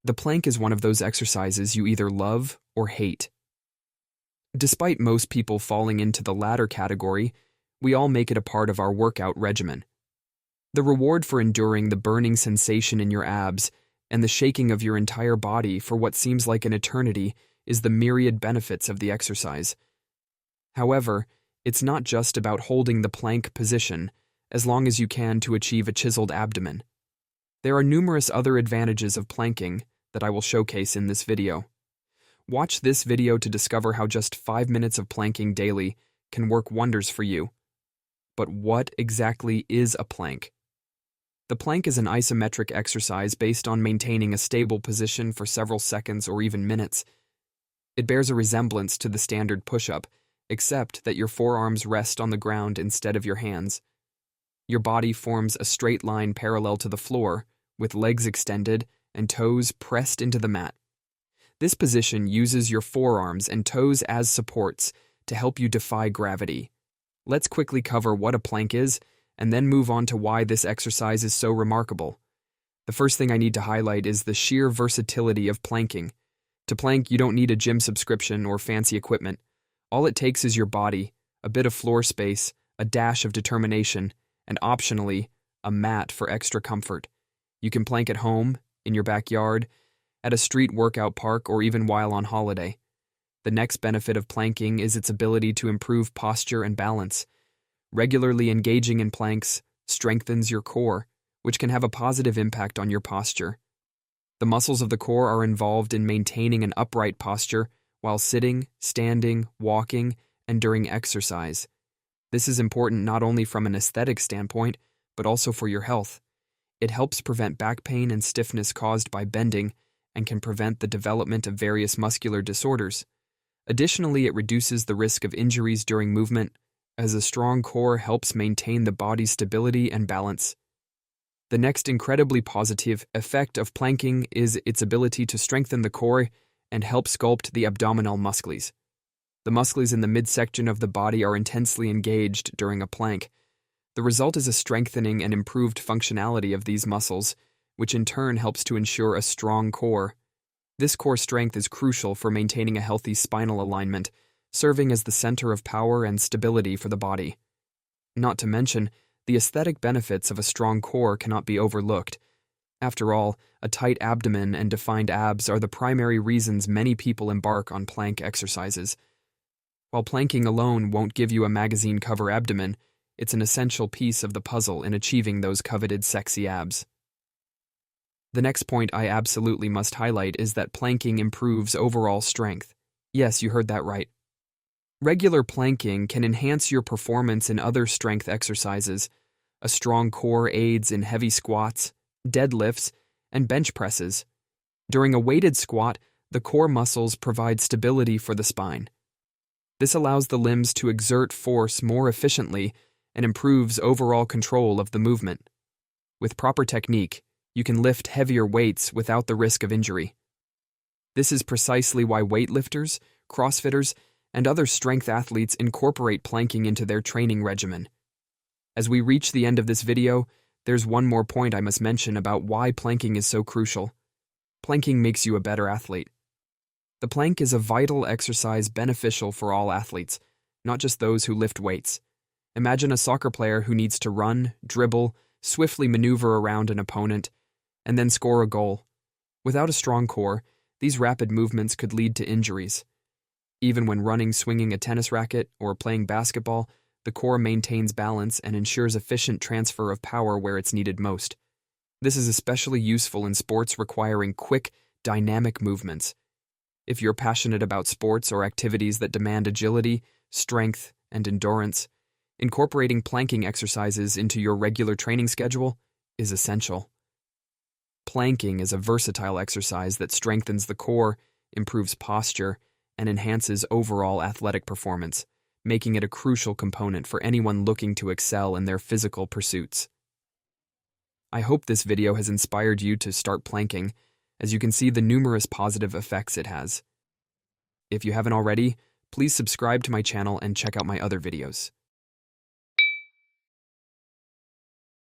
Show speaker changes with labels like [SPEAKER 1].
[SPEAKER 1] The plank is one of those exercises you either love or hate. Despite most people falling into the latter category, we all make it a part of our workout regimen. The reward for enduring the burning sensation in your abs and the shaking of your entire body for what seems like an eternity is the myriad benefits of the exercise. However, it's not just about holding the plank position as long as you can to achieve a chiseled abdomen. There are numerous other advantages of planking that I will showcase in this video. Watch this video to discover how just 5 minutes of planking daily can work wonders for you. But what exactly is a plank? The plank is an isometric exercise based on maintaining a stable position for several seconds or even minutes. It bears a resemblance to the standard push-up, except that your forearms rest on the ground instead of your hands. Your body forms a straight line parallel to the floor, with legs extended and toes pressed into the mat. This position uses your forearms and toes as supports to help you defy gravity. Let's quickly cover what a plank is, and then move on to why this exercise is so remarkable. The first thing I need to highlight is the sheer versatility of planking. To plank, you don't need a gym subscription or fancy equipment. All it takes is your body, a bit of floor space, a dash of determination, and optionally, a mat for extra comfort. You can plank at home, in your backyard, at a street workout park, or even while on holiday. The next benefit of planking is its ability to improve posture and balance. Regularly engaging in planks strengthens your core, which can have a positive impact on your posture. The muscles of the core are involved in maintaining an upright posture while sitting, standing, walking, and during exercise. This is important not only from an aesthetic standpoint, but also for your health. It helps prevent back pain and stiffness caused by bending and can prevent the development of various muscular disorders. Additionally, it reduces the risk of injuries during movement, as a strong core helps maintain the body's stability and balance. The next incredibly positive effect of planking is its ability to strengthen the core and help sculpt the abdominal muscles. The muscles in the midsection of the body are intensely engaged during a plank. The result is a strengthening and improved functionality of these muscles, which in turn helps to ensure a strong core. This core strength is crucial for maintaining a healthy spinal alignment, serving as the center of power and stability for the body. Not to mention, the aesthetic benefits of a strong core cannot be overlooked. After all, a tight abdomen and defined abs are the primary reasons many people embark on plank exercises. While planking alone won't give you a magazine cover abdomen, it's an essential piece of the puzzle in achieving those coveted sexy abs. The next point I absolutely must highlight is that planking improves overall strength. Yes, you heard that right. Regular planking can enhance your performance in other strength exercises. A strong core aids in heavy squats, deadlifts, and bench presses. During a weighted squat, the core muscles provide stability for the spine. This allows the limbs to exert force more efficiently and improves overall control of the movement. With proper technique, you can lift heavier weights without the risk of injury. This is precisely why weightlifters, CrossFitters, and other strength athletes incorporate planking into their training regimen. As we reach the end of this video, there's one more point I must mention about why planking is so crucial. Planking makes you a better athlete. The plank is a vital exercise beneficial for all athletes, not just those who lift weights. Imagine a soccer player who needs to run, dribble, swiftly maneuver around an opponent, and then score a goal. Without a strong core, these rapid movements could lead to injuries. Even when running, swinging a tennis racket, or playing basketball, the core maintains balance and ensures efficient transfer of power where it's needed most. This is especially useful in sports requiring quick, dynamic movements. If you're passionate about sports or activities that demand agility, strength, and endurance, incorporating planking exercises into your regular training schedule is essential. Planking is a versatile exercise that strengthens the core, improves posture, and enhances overall athletic performance, making it a crucial component for anyone looking to excel in their physical pursuits. I hope this video has inspired you to start planking, as you can see the numerous positive effects it has. If you haven't already, please subscribe to my channel and check out my other videos.